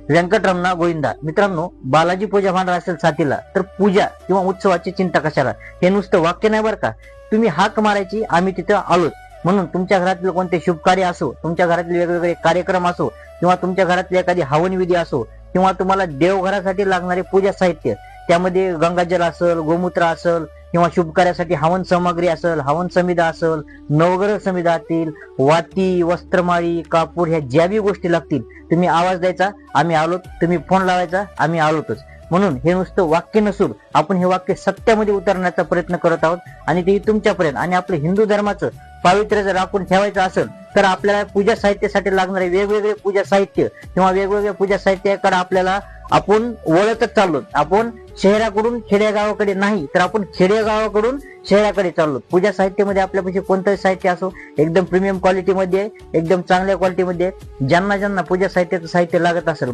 व्यंकटरमणा गोविंदा. मित्रांनो, बालाजी पूजा भांडार असेल साथीला तर पूजा किंवा उत्सवाची चिंता कशाला, हे नुसतं वाक्य नाही बरं का. तुम्ही हाक मारायची, आम्ही तिथं आलोच. म्हणून तुमच्या घरातले कोणते शुभ कार्य असो, तुमच्या घरातले वेगवेगळे कार्यक्रम असो, किंवा तुमच्या घरातली एखादी हवनविधी असो, किंवा तुम्हाला देवघरासाठी लागणारे पूजा साहित्य, त्यामध्ये गंगाजल असेल, गोमूत्र असेल, किंवा शुभ कार्यासाठी हवन सामग्री असेल, हवन समिधा असेल, नवग्रह समिधा असतील, वाती, वस्त्रमाळी, कापूर, ह्या ज्या बी गोष्टी लागतील, तुम्ही आवाज द्यायचा, आम्ही आलोत. तुम्ही फोन लावायचा, आम्ही आलोतच. म्हणून हे नुसतं वाक्य नसून आपण हे वाक्य सत्यामध्ये उतरण्याचा प्रयत्न करत आहोत, आणि ते तुमच्यापर्यंत. आणि आपलं हिंदू धर्माचं पावित्र्य जर राखून ठेवायचं असेल तर आपल्याला पूजा साहित्यासाठी लागणारे वेगवेगळे पूजा साहित्य किंवा वेगवेगळ्या पूजा साहित्याकडे आपल्याला आपण वळतच चाललो. आपण शहराकडून खेडेगावाकडे नाही, तर आपण खेडेगावाकडून शहराकडे चाललो. पूजा साहित्यामध्ये आपल्यापाशी कोणतंही साहित्य असो, एकदम प्रीमियम क्वालिटीमध्ये, एकदम चांगल्या क्वालिटीमध्ये, ज्यांना ज्यांना पूजा साहित्याचं साहित्य लागत असेल,